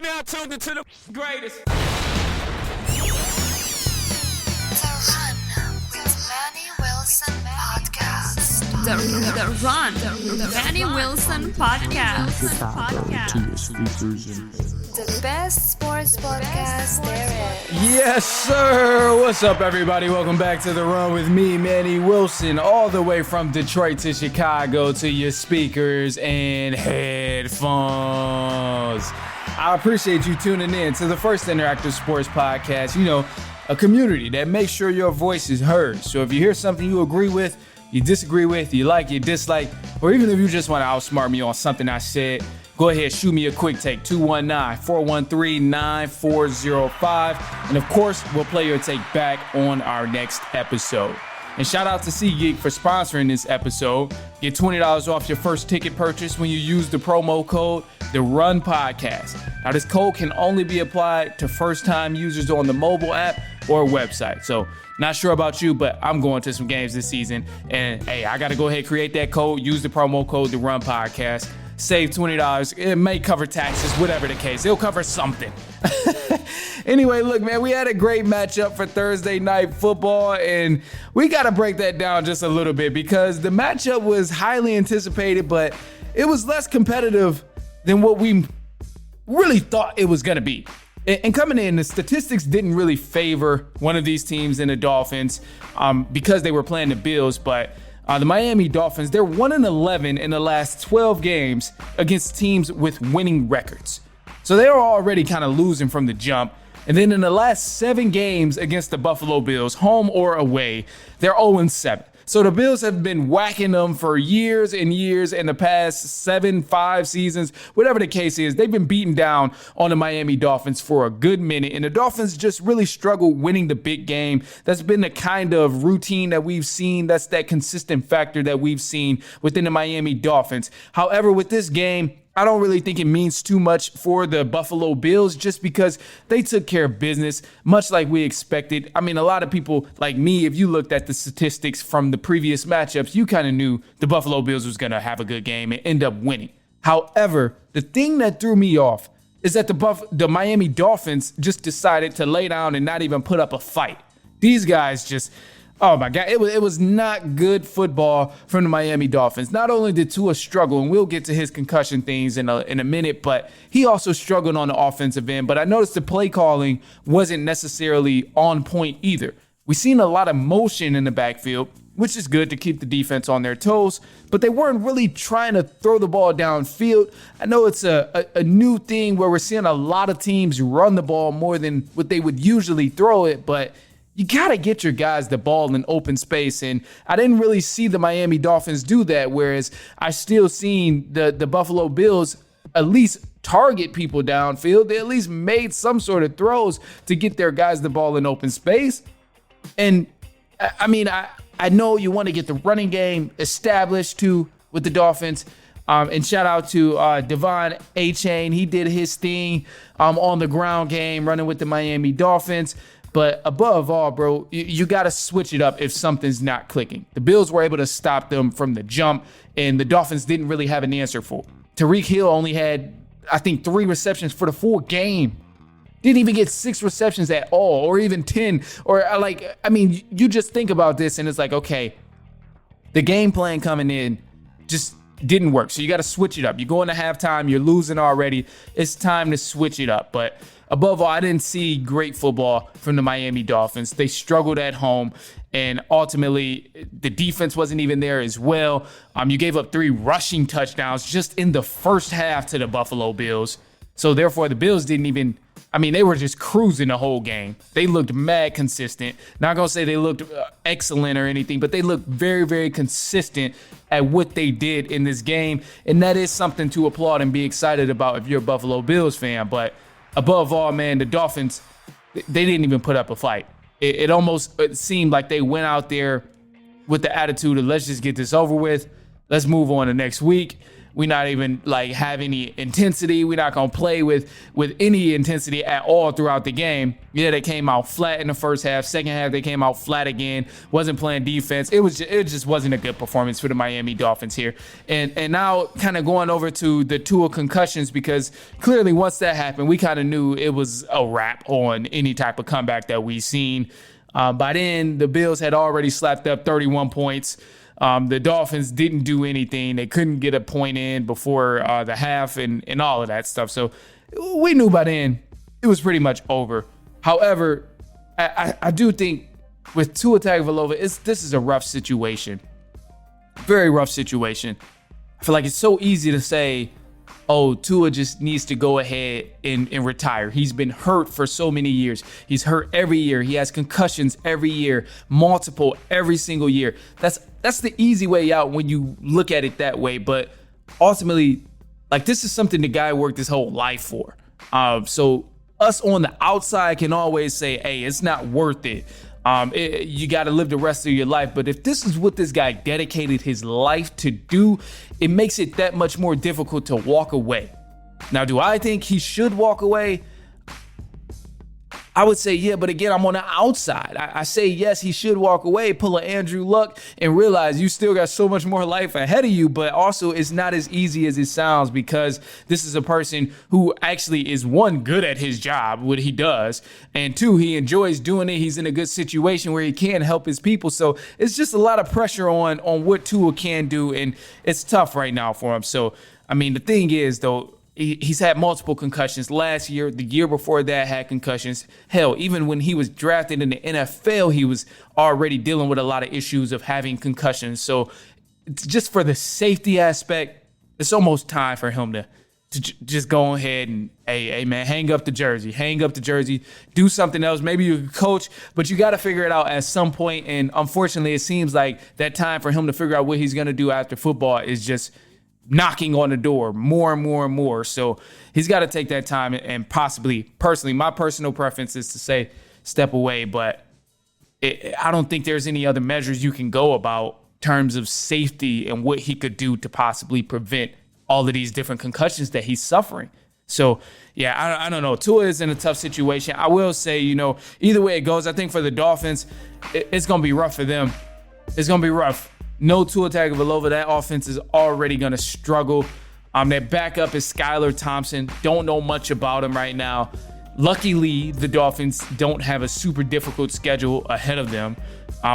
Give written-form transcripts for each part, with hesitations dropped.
Now tuned into the greatest. The Run with Manny Wilson podcast. The Run, the Manny Wilson podcast. The best sports podcast there is. Yes, sir. What's up, everybody? Welcome back to The Run with me, Manny Wilson, all the way from Detroit to Chicago to your speakers and headphones. I appreciate you tuning in to the first interactive sports podcast, a community that makes sure your voice is heard. So if you hear something you agree with, you disagree with, you like, you dislike, or even if you just want to outsmart me on something I said, go ahead, shoot me a quick take, 219-413-9405. And of course, we'll play your take back on our next episode. And shout out to SeatGeek for sponsoring this episode. Get $20 off your first ticket purchase when you use the promo code The Run Podcast. Now, this code can only be applied to first-time users on the mobile app or website. So, not sure about you, but I'm going to some games this season. And hey, I got to go ahead and create that code. Use the promo code The Run Podcast. Save $20. It may cover taxes, whatever the case. It'll cover something. Anyway, look, man, we had a great matchup for Thursday Night Football, and we got to break that down just a little bit because the matchup was highly anticipated, but it was less competitive than what we really thought it was going to be. And coming in, the statistics didn't really favor one of these teams in the Dolphins because they were playing the Bills, but the Miami Dolphins, they're 1-11 in the last 12 games against teams with winning records. So they were already kind of losing from the jump. And then in the last 7 games against the Buffalo Bills, home or away, they're 0-7. So the Bills have been whacking them for years and years in the past 5 seasons, whatever the case is. They've been beating down on the Miami Dolphins for a good minute, and the Dolphins just really struggle winning the big game. That's been the kind of routine that we've seen. That's that consistent factor that we've seen within the Miami Dolphins. However, with this game, I don't really think it means too much for the Buffalo Bills just because they took care of business, much like we expected. I mean, a lot of people like me, if you looked at the statistics from the previous matchups, you kind of knew the Buffalo Bills was going to have a good game and end up winning. However, the thing that threw me off is that the Miami Dolphins just decided to lay down and not even put up a fight. These guys just... Oh my God, it was not good football from the Miami Dolphins. Not only did Tua struggle, and we'll get to his concussion things in a minute, but he also struggled on the offensive end. But I noticed the play calling wasn't necessarily on point either. We've seen a lot of motion in the backfield, which is good to keep the defense on their toes, but they weren't really trying to throw the ball downfield. I know it's a new thing where we're seeing a lot of teams run the ball more than what they would usually throw it, but you got to get your guys the ball in open space. And I didn't really see the Miami Dolphins do that, whereas I still seen the Buffalo Bills at least target people downfield. They at least made some sort of throws to get their guys the ball in open space. And I mean, I know you want to get the running game established too with the Dolphins. And shout out to Devon A-Chain. He did his thing on the ground game running with the Miami Dolphins. But above all, bro, you got to switch it up if something's not clicking. The Bills were able to stop them from the jump, and the Dolphins didn't really have an answer for it. Tyreek Hill only had, I think, 3 receptions for the full game. Didn't even get 6 receptions at all, or even 10. You just think about this, and it's like, okay, the game plan coming in just didn't work. So you got to switch it up. You go into halftime, you're losing already. It's time to switch it up. But above all, I didn't see great football from the Miami Dolphins. They struggled at home, and ultimately, the defense wasn't even there as well. You gave up 3 rushing touchdowns just in the first half to the Buffalo Bills. So therefore, the Bills didn't even, they were just cruising the whole game. They looked mad consistent. Not going to say they looked excellent or anything, but they looked very, very consistent at what they did in this game. And that is something to applaud and be excited about if you're a Buffalo Bills fan. But above all, man, the Dolphins, they didn't even put up a fight. It almost seemed like they went out there with the attitude of let's just get this over with. Let's move on to next week. We're not even like have any intensity. We're not going to play with any intensity at all throughout the game. Yeah, they came out flat in the first half. Second half, they came out flat again. Wasn't playing defense. It just wasn't a good performance for the Miami Dolphins here. And now kind of going over to the Tua concussions, because clearly once that happened, we kind of knew it was a wrap on any type of comeback that we seen. By then, the Bills had already slapped up 31 points. The Dolphins didn't do anything. They couldn't get a point in before the half and all of that stuff. So we knew by then it was pretty much over. However, I do think with Tua Tagovailoa, this is a rough situation. Very rough situation. I feel like it's so easy to say, oh, Tua just needs to go ahead and retire. He's been hurt for so many years. He's hurt every year. He has concussions every year, multiple every single year. That's the easy way out when you look at it that way. But ultimately, like, this is something the guy worked his whole life for. So us on the outside can always say, hey, it's not worth it. You got to live the rest of your life. But if this is what this guy dedicated his life to do, it makes it that much more difficult to walk away. Now, do I think he should walk away? I would say, yeah, but again, I'm on the outside. I say, yes, he should walk away, pull an Andrew Luck, and realize you still got so much more life ahead of you. But also, it's not as easy as it sounds, because this is a person who actually is, one, good at his job, what he does, and two, he enjoys doing it. He's in a good situation where he can help his people. So it's just a lot of pressure on what Tua can do, and it's tough right now for him. So, I mean, the thing is, though, he's had multiple concussions last year. The year before that had concussions. Hell, even when he was drafted in the NFL, he was already dealing with a lot of issues of having concussions. So it's just for the safety aspect, it's almost time for him to just go ahead and, hey, man, hang up the jersey, do something else. Maybe you can coach, but you got to figure it out at some point. And unfortunately, it seems like that time for him to figure out what he's going to do after football is just knocking on the door more and more and more. So he's got to take that time and possibly, personally, my personal preference is to say step away. But I don't think there's any other measures you can go about in terms of safety and what he could do to possibly prevent all of these different concussions that he's suffering. So, yeah, I don't know. Tua is in a tough situation. I will say, either way it goes, I think for the Dolphins, it's going to be rough for them. It's going to be rough. No Tua Tagovailoa, that offense is already going to struggle. Their backup is Skylar Thompson. Don't know much about him right now. Luckily, the Dolphins don't have a super difficult schedule ahead of them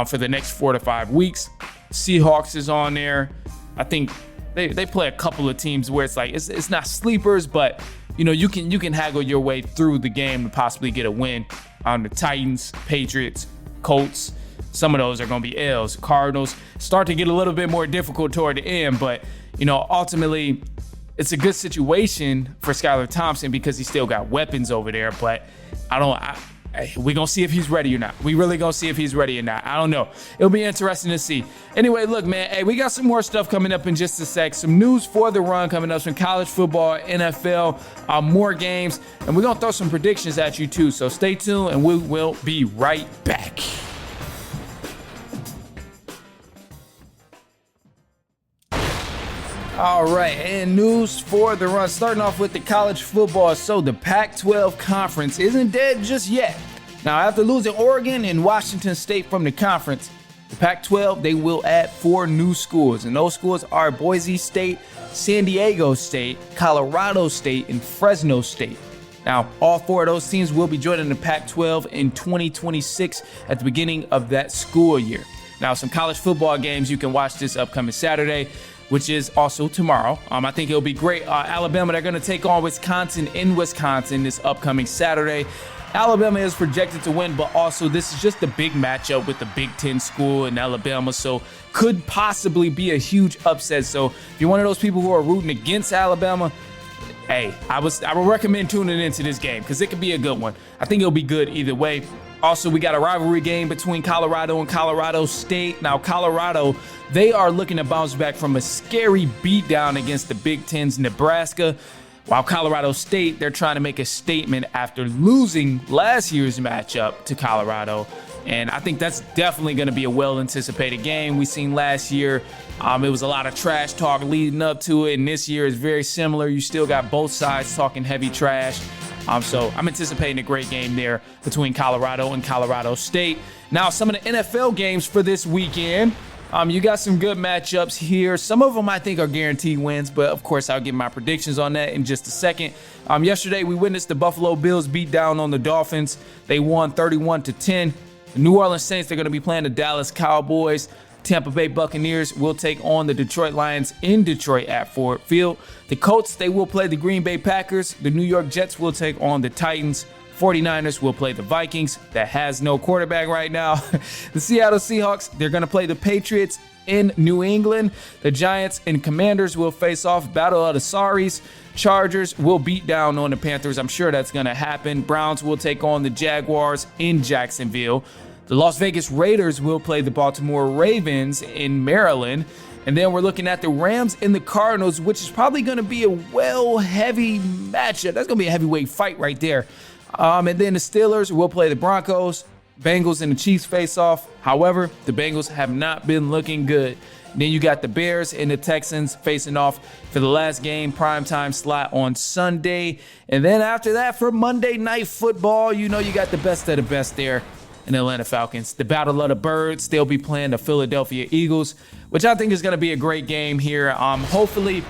for the next 4 to 5 weeks. Seahawks is on there. I think they play a couple of teams where it's like it's not sleepers, but you can haggle your way through the game to possibly get a win. The Titans, Patriots, Colts. Some of those are going to be L's. Cardinals start to get a little bit more difficult toward the end, but ultimately it's a good situation for Skylar Thompson because he still got weapons over there. But we're going to see if he's ready or not. We really going to see if he's ready or not. I don't know. It'll be interesting to see. Anyway, look, man, hey, we got some more stuff coming up in just a sec. Some news for the run coming up from college football, NFL, more games, and we're going to throw some predictions at you too. So stay tuned and we will be right back. All right, and news for the run. Starting off with the college football. So the Pac-12 conference isn't dead just yet. Now, after losing Oregon and Washington State from the conference, the Pac-12, they will add 4 new schools. And those schools are Boise State, San Diego State, Colorado State, and Fresno State. Now, all 4 of those teams will be joining the Pac-12 in 2026 at the beginning of that school year. Now, some college football games you can watch this upcoming Saturday, which is also tomorrow. I think it'll be great. Alabama, they're going to take on Wisconsin in Wisconsin this upcoming Saturday. Alabama is projected to win, but also this is just a big matchup with the Big Ten school in Alabama, so could possibly be a huge upset. So if you're one of those people who are rooting against Alabama, hey, I would recommend tuning into this game because it could be a good one. I think it'll be good either way. Also, we got a rivalry game between Colorado and Colorado State. Now, Colorado, they are looking to bounce back from a scary beatdown against the Big Ten's Nebraska, while Colorado State, they're trying to make a statement after losing last year's matchup to Colorado. And I think that's definitely going to be a well-anticipated game. We seen last year, it was a lot of trash talk leading up to it, and this year is very similar. You still got both sides talking heavy trash. So I'm anticipating a great game there between Colorado and Colorado State. Now, some of the NFL games for this weekend. You got some good matchups here. Some of them I think are guaranteed wins, but of course I'll give my predictions on that in just a second. Yesterday we witnessed the Buffalo Bills beat down on the Dolphins. They won 31-10. The New Orleans Saints, they're going to be playing the Dallas Cowboys. Tampa Bay Buccaneers will take on the Detroit Lions in Detroit at Ford Field. The Colts, they will play the Green Bay Packers. The New York Jets will take on the Titans. 49ers will play the Vikings. That has no quarterback right now. The Seattle Seahawks, they're going to play the Patriots in New England. The Giants and Commanders will face off. Battle of the Saris. Chargers will beat down on the Panthers. I'm sure that's going to happen. Browns will take on the Jaguars in Jacksonville. The Las Vegas Raiders will play the Baltimore Ravens in Maryland. And then we're looking at the Rams and the Cardinals, which is probably going to be a heavy matchup. That's going to be a heavyweight fight right there. And then the Steelers will play the Broncos. Bengals and the Chiefs face off. However, the Bengals have not been looking good. Then you got the Bears and the Texans facing off for the last game, primetime slot on Sunday. And then after that, for Monday Night Football, you got the best of the best there in the Atlanta Falcons. The Battle of the Birds, they'll be playing the Philadelphia Eagles, which I think is going to be a great game here. Hopefully,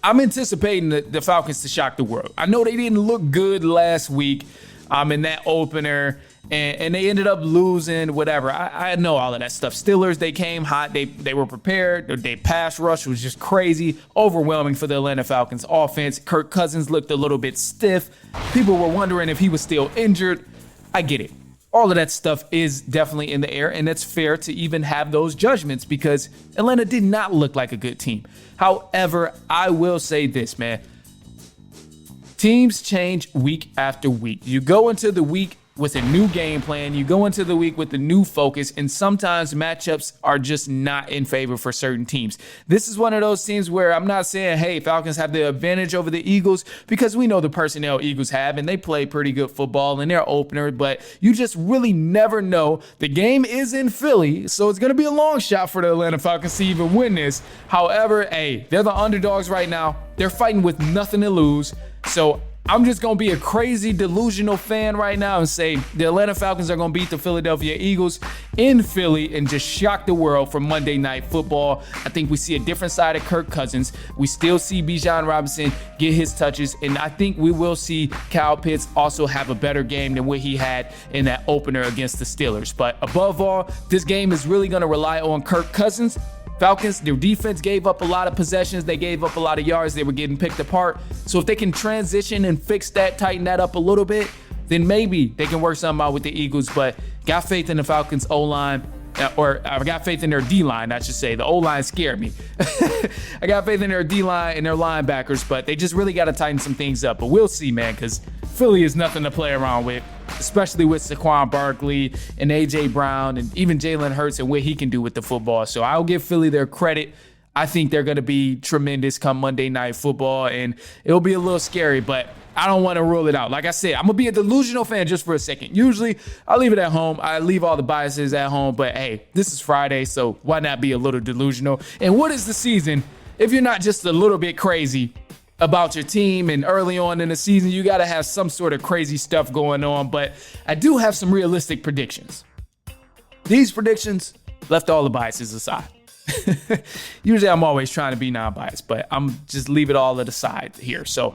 I'm anticipating the Falcons to shock the world. I know they didn't look good last week in that opener, and they ended up losing, whatever. I know all of that stuff. Steelers, they came hot. They were prepared. Their pass rush was just crazy, overwhelming for the Atlanta Falcons offense. Kirk Cousins looked a little bit stiff. People were wondering if he was still injured. I get it. All of that stuff is definitely in the air, and it's fair to even have those judgments because Atlanta did not look like a good team. However, I will say this, man. Teams change week after week. You go into the week with a new game plan. You go into the week with a new focus, and sometimes matchups are just not in favor for certain teams. This is one of those teams where I'm not saying, hey, Falcons have the advantage over the Eagles, because we know the personnel Eagles have, and they play pretty good football in their opener, but you just really never know. The game is in Philly, so it's going to be a long shot for the Atlanta Falcons to even win this. However, hey, they're the underdogs right now. They're fighting with nothing to lose, so I'm just going to be a crazy delusional fan right now and say the Atlanta Falcons are going to beat the Philadelphia Eagles in Philly and just shock the world for Monday Night Football. I think we see a different side of Kirk Cousins. We still see Bijan Robinson get his touches, and I think we will see Kyle Pitts also have a better game than what he had in that opener against the Steelers. But above all, this game is really going to rely on Kirk Cousins. Falcons, their defense gave up a lot of possessions. They gave up a lot of yards. They were getting picked apart. So if they can transition and fix that, tighten that up a little bit, then maybe they can work something out with the Eagles. But got faith in the Falcons O-line, or I got faith in their D-line, I should say. The O-line scared me. I got faith in their D-line and their linebackers, but they just really got to tighten some things up. But we'll see, man, because Philly is nothing to play around with, especially with Saquon Barkley and A.J. Brown and even Jalen Hurts and what he can do with the football. So I'll give Philly their credit. I think they're going to be tremendous come Monday Night Football, and it'll be a little scary, but I don't want to rule it out. Like I said, I'm going to be a delusional fan just for a second. Usually, I leave it at home. I leave all the biases at home, but hey, this is Friday, so why not be a little delusional? And what is the season if you're not just a little bit crazy about your team? And early on in the season, you got to have some sort of crazy stuff going on, but I do have some realistic predictions. These predictions left all the biases aside. Usually I'm always trying to be non-biased, but I'm just leave it all to the side here. So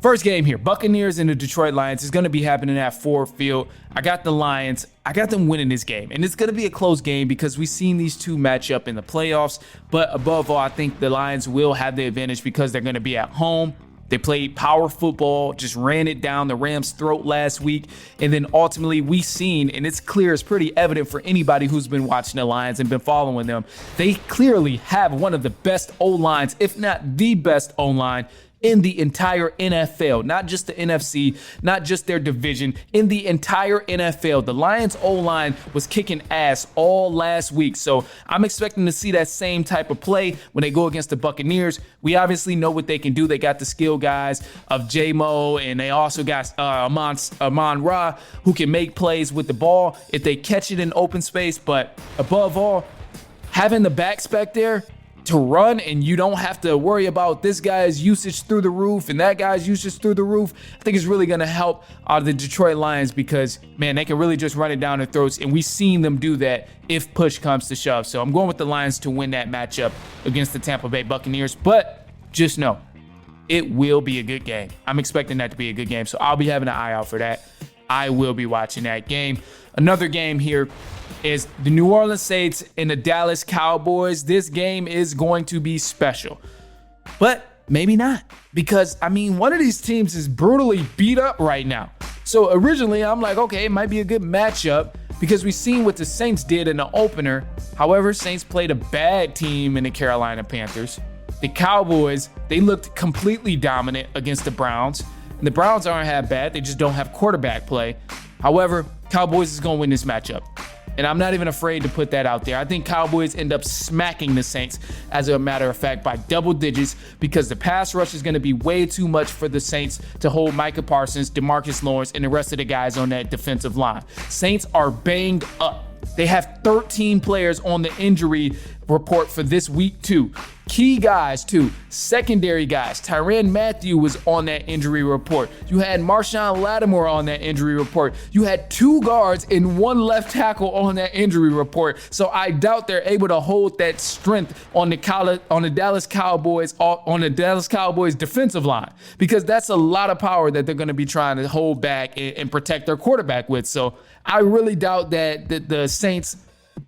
first game here, Buccaneers and the Detroit Lions is going to be happening at Ford Field. I got the Lions. I got them winning this game, and it's going to be a close game because we've seen these two match up in the playoffs, but above all, I think the Lions will have the advantage because they're going to be at home. They played power football, just ran it down the Rams' throat last week. And then ultimately we've seen, and it's clear, it's pretty evident for anybody who's been watching the Lions and been following them, they clearly have one of the best O-lines, if not the best O-line in the entire NFL, not just the NFC, not just their division, in the entire NFL. The Lions O-line was kicking ass all last week, so I'm expecting to see that same type of play when they go against the Buccaneers. We obviously know what they can do. They got the skill guys of J-Mo, and they also got Amon-Ra, who can make plays with the ball if they catch it in open space. But above all, having the backs back there to run, and you don't have to worry about this guy's usage through the roof and that guy's usage through the roof, I think is really going to help the Detroit Lions, because, man, they can really just run it down their throats, and we've seen them do that if push comes to shove. So I'm going with the Lions to win that matchup against the Tampa Bay Buccaneers, but just know it will be a good game. I'm expecting that to be a good game, so I'll be having an eye out for that. I will be watching that game. Another game here is the New Orleans Saints and the Dallas Cowboys. This game is going to be special, but maybe not, because, I mean, one of these teams is brutally beat up right now. So originally I'm like, okay, it might be a good matchup because we've seen what the Saints did in the opener. However, Saints played a bad team in the Carolina Panthers. The Cowboys, they looked completely dominant against the Browns. And the Browns aren't half bad. They just don't have quarterback play. However, Cowboys is going to win this matchup. And I'm not even afraid to put that out there. I think Cowboys end up smacking the Saints, as a matter of fact, by double digits, because the pass rush is going to be way too much for the Saints to hold Micah Parsons, DeMarcus Lawrence, and the rest of the guys on that defensive line. Saints are banged up. They have 13 players on the injury report for this week, too. Key guys, too. Secondary guys. Tyrann Mathieu was on that injury report. You had Marshawn Lattimore on that injury report. You had 2 guards and 1 left tackle on that injury report. So I doubt they're able to hold that strength on the Dallas Cowboys defensive line, because that's a lot of power that they're going to be trying to hold back and protect their quarterback with. So I really doubt that the Saints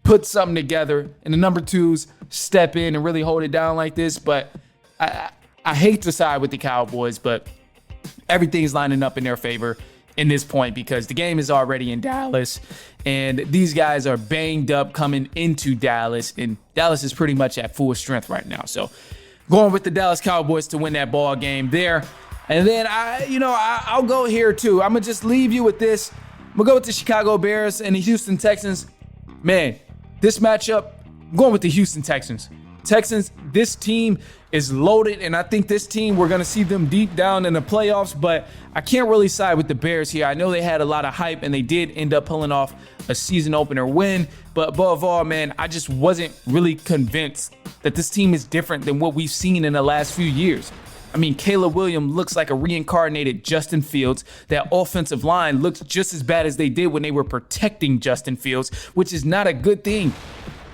put something together and the number 2s step in and really hold it down like this. But I hate to side with the Cowboys, but everything's lining up in their favor in this point, because the game is already in Dallas and these guys are banged up coming into Dallas, and Dallas is pretty much at full strength right now. So going with the Dallas Cowboys to win that ball game there. And then I'll go here too. I'm gonna just leave you with this. I'm gonna go with the Chicago Bears and the Houston Texans. Man, this matchup, I'm going with the Houston Texans. This team is loaded, and I think this team, we're going to see them deep down in the playoffs, but I can't really side with the Bears here. I know they had a lot of hype, and they did end up pulling off a season opener win, but above all, man, I just wasn't really convinced that this team is different than what we've seen in the last few years. I mean, Caleb Williams looks like a reincarnated Justin Fields. That offensive line looks just as bad as they did when they were protecting Justin Fields, which is not a good thing.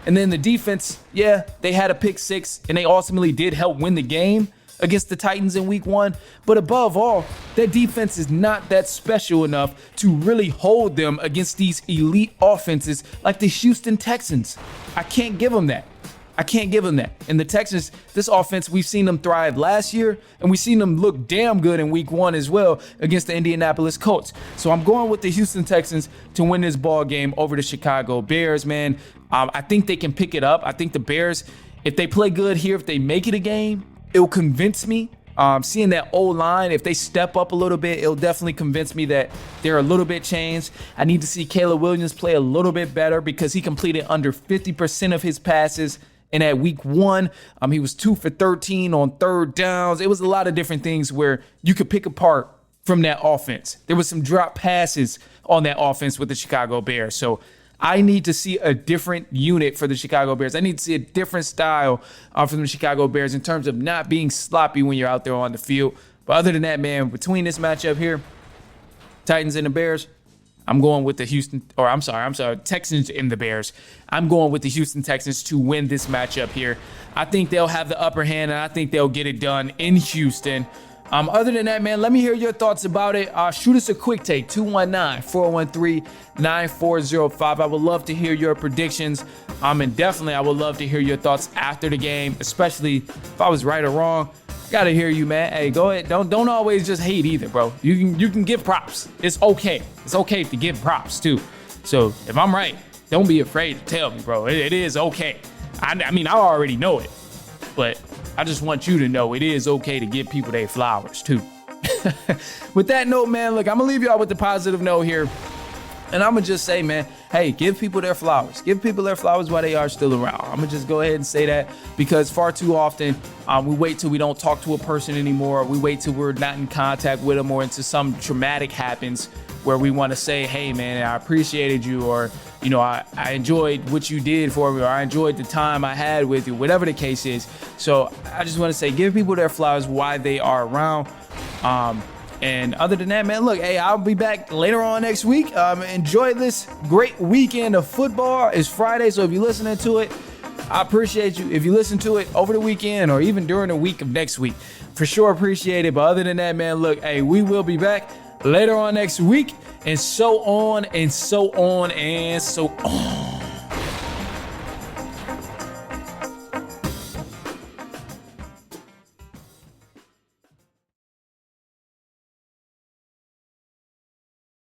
And then the defense, yeah, they had a pick 6, and they ultimately did help win the game against the Titans in week 1. But above all, that defense is not that special enough to really hold them against these elite offenses like the Houston Texans. I can't give them that. And the Texans, this offense, we've seen them thrive last year, and we've seen them look damn good in week 1 as well against the Indianapolis Colts. So I'm going with the Houston Texans to win this ball game over the Chicago Bears, man. I think they can pick it up. I think the Bears, if they play good here, if they make it a game, it'll convince me. Seeing that O-line, if they step up a little bit, it'll definitely convince me that they're a little bit changed. I need to see Caleb Williams play a little bit better, because he completed under 50% of his passes. And at week 1, he was 2 for 13 on third downs. It was a lot of different things where you could pick apart from that offense. There was some drop passes on that offense with the Chicago Bears. So I need to see a different unit for the Chicago Bears. I need to see a different style from the Chicago Bears in terms of not being sloppy when you're out there on the field. But other than that, man, between this matchup here, Titans and the Bears, I'm going with the Texans and the Bears. I'm going with the Houston Texans to win this matchup here. I think they'll have the upper hand, and I think they'll get it done in Houston. Other than that, man, let me hear your thoughts about it. Shoot us a quick take, 219-413-9405. I would love to hear your predictions. And definitely, I would love to hear your thoughts after the game, especially if I was right or wrong. Gotta hear you, man. Hey, go ahead. Don't always just hate either, bro. You can give props. It's okay. It's okay to give props too. So if I'm right, don't be afraid to tell me, bro. It is okay. I mean, I already know it, but I just want you to know it is okay to give people their flowers too. With that note, man, look, I'm gonna leave y'all with the positive note here. And I'm going to just say, man, hey, give people their flowers. Give people their flowers while they are still around. I'm going to just go ahead and say that, because far too often we wait till we don't talk to a person anymore. We wait till we're not in contact with them, or until some traumatic happens where we want to say, hey, man, I appreciated you, or, you know, I enjoyed what you did for me, or I enjoyed the time I had with you, whatever the case is. So I just want to say, give people their flowers while they are around. And other than that, man, look, hey, I'll be back later on next week. Enjoy this great weekend of football. It's Friday, so if you're listening to it, I appreciate you. If you listen to it over the weekend or even during the week of next week, for sure appreciate it. But other than that, man, look, hey, we will be back later on next week, and so on and so on and so on.